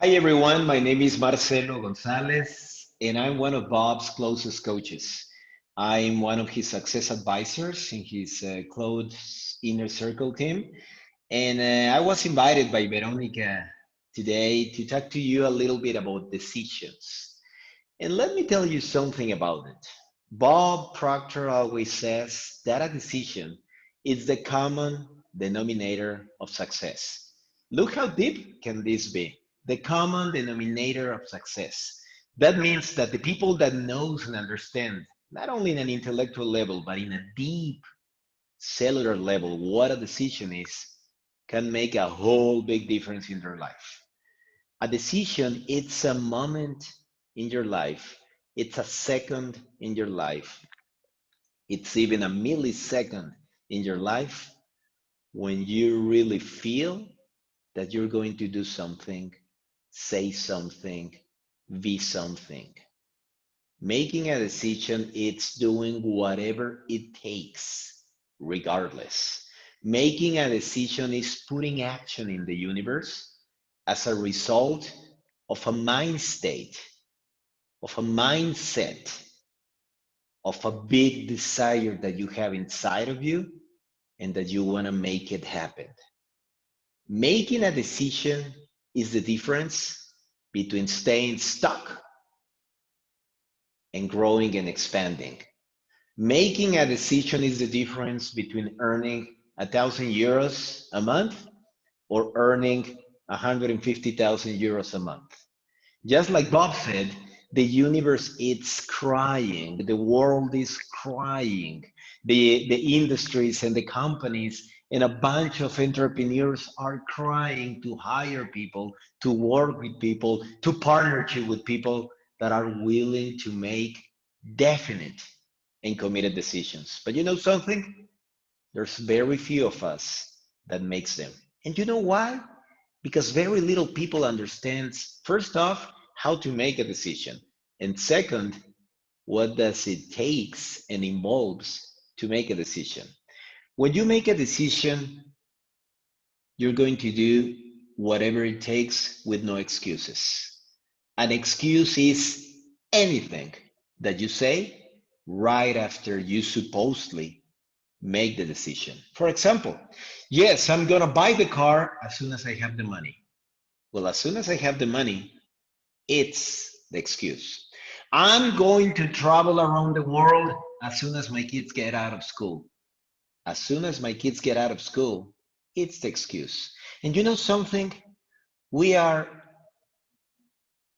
Hi everyone, my name is Marcelo Gonzalez, and I'm one of Bob's closest coaches. I'm one of his success advisors in his close inner circle team, and I was invited by Veronica today to talk to you a little bit about decisions. And let me tell you something about it. Bob Proctor always says that a decision is the common denominator of success. Look how deep can this be? The common denominator of success. That means that the people that knows and understand, not only in an intellectual level, but in a deep cellular level, what a decision is, can make a whole big difference in their life. A decision, it's a moment in your life, it's a second in your life, it's even a millisecond in your life when you really feel that you're going to do something, say something, be something. Making a decision, it's doing whatever it takes, regardless. Making a decision is putting action in the universe as a result of a mind state, of a mindset, of a big desire that you have inside of you and that you want to make it happen. Making a decision is the difference between staying stuck and growing and expanding. Making a decision is the difference between earning 1,000 euros a month or earning 150,000 euros a month. Just like Bob said, the universe is crying, the world is crying, the industries and the companies and a bunch of entrepreneurs are crying to hire people, to work with people, to partnership with people that are willing to make definite and committed decisions. But you know something? There's very few of us that makes them. And you know why? Because very little people understands, first off, how to make a decision. And second, what does it takes and involves to make a decision. When you make a decision, you're going to do whatever it takes with no excuses. An excuse is anything that you say right after you supposedly make the decision. For example, yes, I'm going to buy the car as soon as I have the money. Well, as soon as I have the money, it's the excuse. I'm going to travel around the world as soon as my kids get out of school. As soon as my kids get out of school, it's the excuse. And you know something? We are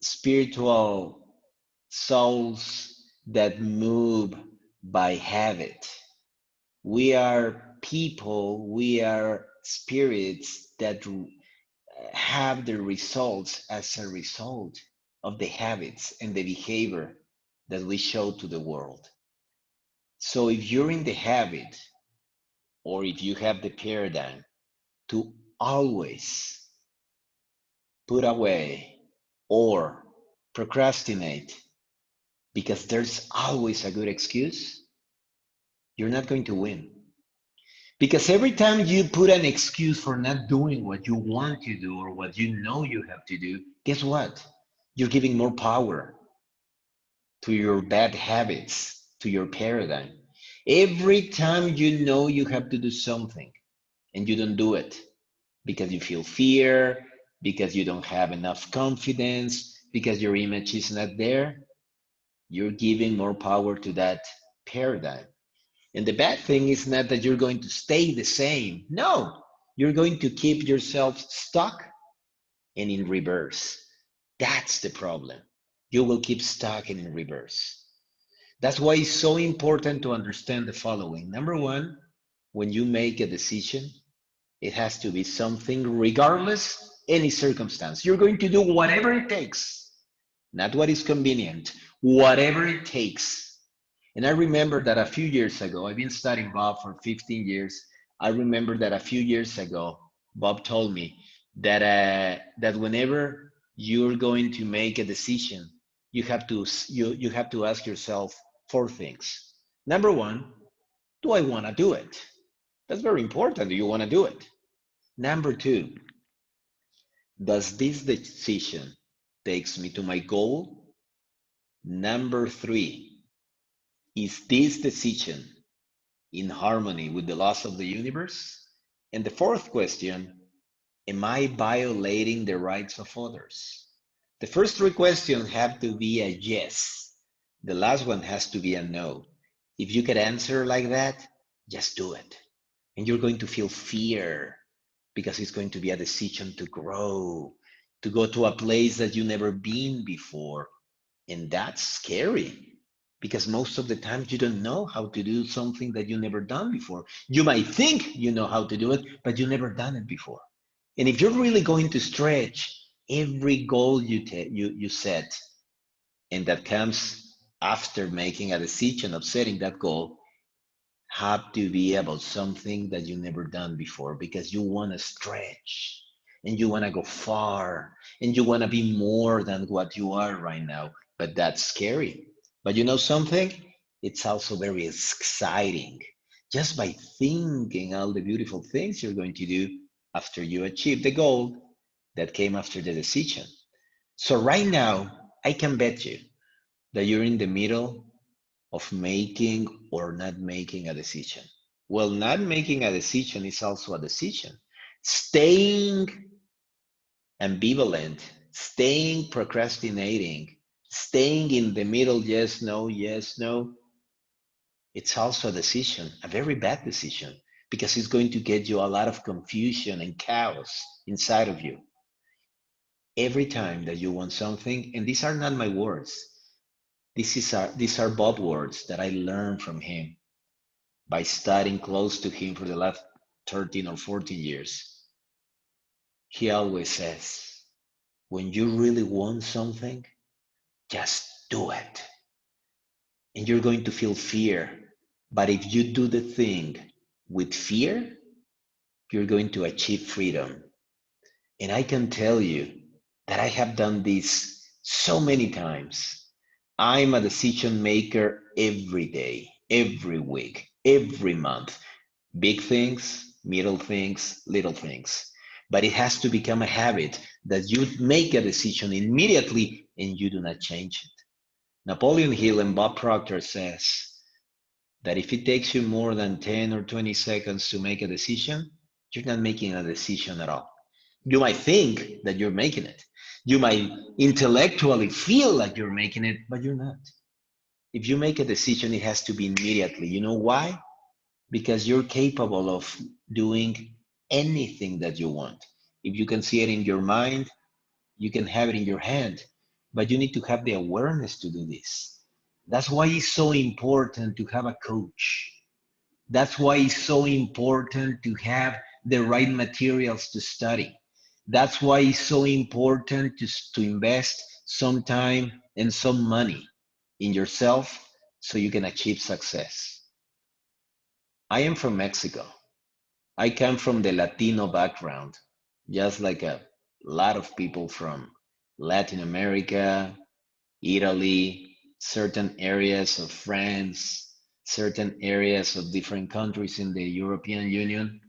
spiritual souls that move by habit. We are people, we are spirits that have the results as a result of the habits and the behavior that we show to the world. So if you're in the habit or if you have the paradigm to always put away or procrastinate because there's always a good excuse, you're not going to win. Because every time you put an excuse for not doing what you want to do or what you know you have to do, guess what? You're giving more power to your bad habits, to your paradigm. Every time you know you have to do something and you don't do it because you feel fear, because you don't have enough confidence, because your image is not there, you're giving more power to that paradigm. And the bad thing is not that you're going to stay the same. No, you're going to keep yourself stuck and in reverse. That's the problem. You will keep stuck and in reverse. That's why it's so important to understand the following. Number one, when you make a decision, it has to be something regardless any circumstance. You're going to do whatever it takes, not what is convenient, whatever it takes. And I remember that a few years ago, I've been studying Bob for 15 years. I remember that a few years ago, Bob told me that whenever you're going to make a decision, you have to ask yourself four things. Number one, do I want to do it? That's very important. Do you want to do it? Number two, Does this decision takes me to my goal? Number three, is this decision in harmony with the laws of the universe? And the fourth question, am I violating the rights of others? The first three questions have to be a yes. The last one has to be a no. If you can answer like that, just do it. And you're going to feel fear because it's going to be a decision to grow, to go to a place that you've never been before. And that's scary because most of the time you don't know how to do something that you never done before. You might think you know how to do it, but you never done it before. And if you're really going to stretch every goal you set, and that comes after making a decision of setting that goal, have to be about something that you never done before because you want to stretch and you want to go far and you want to be more than what you are right now. But that's scary. But you know something? It's also very exciting just by thinking all the beautiful things you're going to do after you achieve the goal that came after the decision. So, right now, I can bet you that you're in the middle of making or not making a decision. Well, not making a decision is also a decision. Staying ambivalent, staying procrastinating, staying in the middle, yes, no, it's also a decision, a very bad decision, because it's going to get you a lot of confusion and chaos inside of you. Every time that you want something, and these are not my words, these are Bob words that I learned from him by studying close to him for the last 13 or 14 years. He always says, when you really want something, just do it. And you're going to feel fear. But if you do the thing with fear, you're going to achieve freedom. And I can tell you that I have done this so many times. I'm a decision maker every day, every week, every month. Big things, middle things, little things. But it has to become a habit that you make a decision immediately and you do not change it. Napoleon Hill and Bob Proctor says that if it takes you more than 10 or 20 seconds to make a decision, you're not making a decision at all. You might think that you're making it. You might intellectually feel like you're making it, but you're not. If you make a decision, it has to be immediately. You know why? Because you're capable of doing anything that you want. If you can see it in your mind, you can have it in your hand, but you need to have the awareness to do this. That's why it's so important to have a coach. That's why it's so important to have the right materials to study. That's why it's so important to invest some time and some money in yourself so you can achieve success. I am from Mexico. I come from the Latino background, just like a lot of people from Latin America, Italy, certain areas of France, certain areas of different countries in the European Union.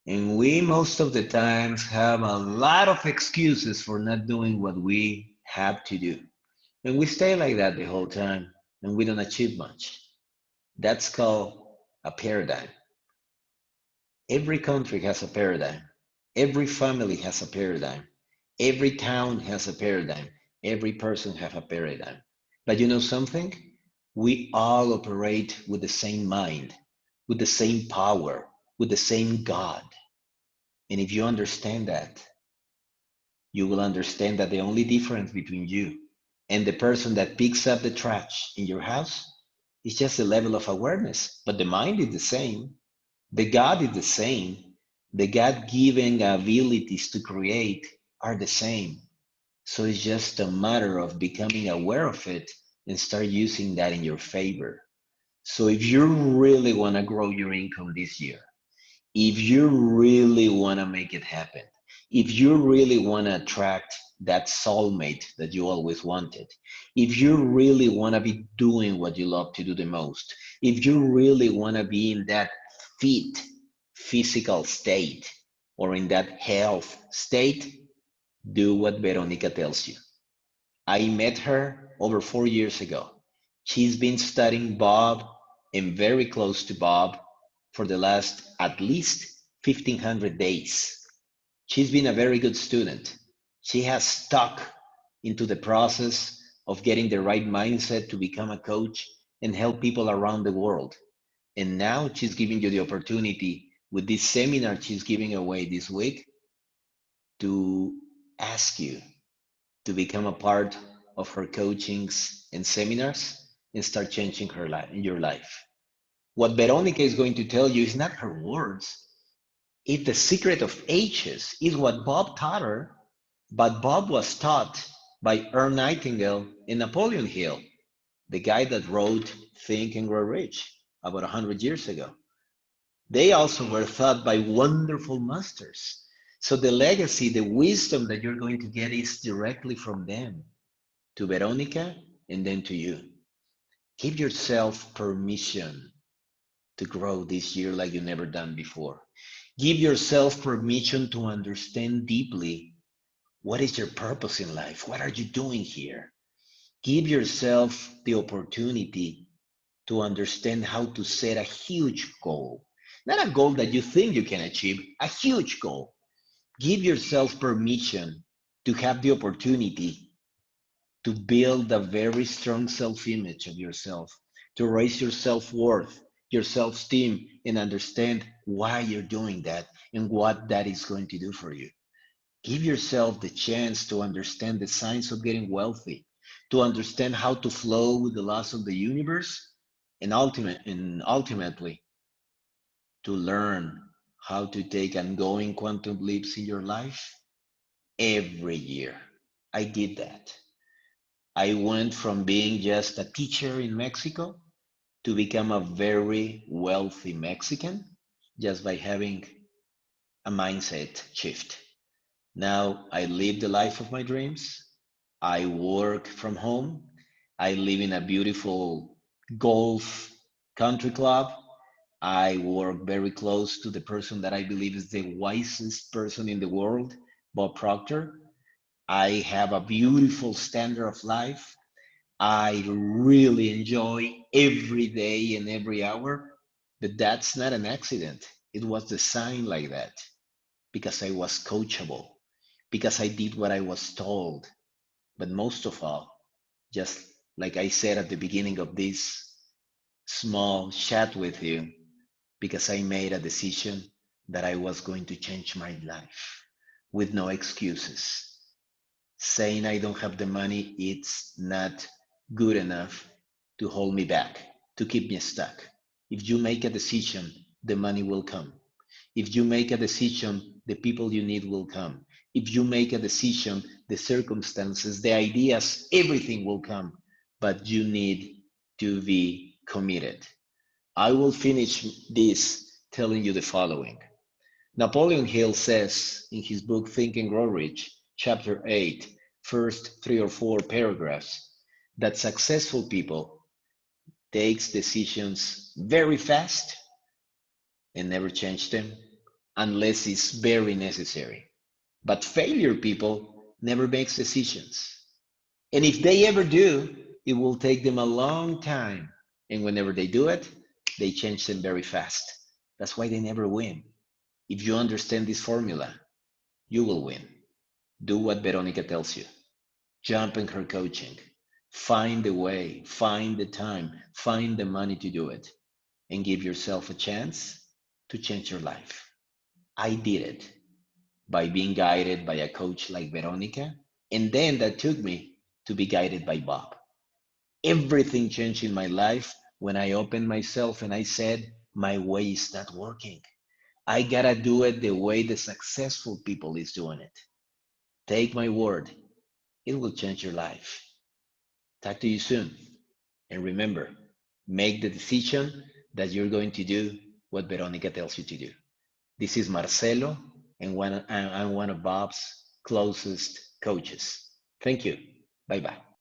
And we most of the times have a lot of excuses for not doing what we have to do. And we stay like that the whole time and we don't achieve much. That's called a paradigm. Every country has a paradigm. Every family has a paradigm. Every town has a paradigm. Every person has a paradigm. But you know something? We all operate with the same mind, with the same power, with the same God. And if you understand that, you will understand that the only difference between you and the person that picks up the trash in your house is just the level of awareness. But the mind is the same. The God is the same. The God given abilities to create are the same. So it's just a matter of becoming aware of it and start using that in your favor. So if you really want to grow your income this year, if you really want to make it happen, if you really want to attract that soulmate that you always wanted, if you really want to be doing what you love to do the most, if you really want to be in that fit physical state or in that health state, do what Veronica tells you. I met her over 4 years ago. She's been studying Bob and very close to Bob for the last at least 1500 days. She's been a very good student. She has stuck into the process of getting the right mindset to become a coach and help people around the world. And now she's giving you the opportunity with this seminar she's giving away this week to ask you to become a part of her coachings and seminars and start changing her life, your life. What Veronica is going to tell you is not her words. It's the secret of ages. Is what Bob taught her, but Bob was taught by Earl Nightingale and Napoleon Hill, the guy that wrote Think and Grow Rich about 100 years ago. They also were taught by wonderful masters. So the legacy, the wisdom that you're going to get is directly from them to Veronica and then to you. Give yourself permission to grow this year like you've never done before. Give yourself permission to understand deeply what is your purpose in life? What are you doing here? Give yourself the opportunity to understand how to set a huge goal. Not a goal that you think you can achieve, a huge goal. Give yourself permission to have the opportunity to build a very strong self-image of yourself, to raise your self-worth, your self-esteem, and understand why you're doing that and what that is going to do for you. Give yourself the chance to understand the science of getting wealthy, to understand how to flow with the laws of the universe, and ultimately to learn how to take ongoing quantum leaps in your life every year. I did that. I went from being just a teacher in Mexico to become a very wealthy Mexican just by having a mindset shift. Now I live the life of my dreams. I work from home. I live in a beautiful golf country club. I work very close to the person that I believe is the wisest person in the world, Bob Proctor. I have a beautiful standard of life. I really enjoy every day and every hour, but that's not an accident. It was designed like that because I was coachable, because I did what I was told. But most of all, just like I said at the beginning of this small chat with you, because I made a decision that I was going to change my life with no excuses. Saying I don't have the money, it's not good enough to hold me back, to keep me stuck. If you make a decision, the money will come. If you make a decision, the people you need will come. If you make a decision, the circumstances, the ideas, everything will come. But you need to be committed. I will finish this telling you the following. Napoleon Hill says in his book Think and Grow Rich, chapter 8, first 3 or 4 paragraphs, that successful people takes decisions very fast and never change them unless it's very necessary. But failure people never makes decisions. And if they ever do, it will take them a long time. And whenever they do it, they change them very fast. That's why they never win. If you understand this formula, you will win. Do what Veronica tells you. Jump in her coaching. Find the way, find the time, find the money to do it, and give yourself a chance to change your life. I did it by being guided by a coach like Veronica, and then that took me to be guided by Bob. Everything changed in my life when I opened myself and I said, my way is not working. I gotta do it the way the successful people is doing it. Take my word, it will change your life. Talk to you soon. And remember, make the decision that you're going to do what Veronica tells you to do. This is Marcelo, and I'm one of Bob's closest coaches. Thank you. Bye bye.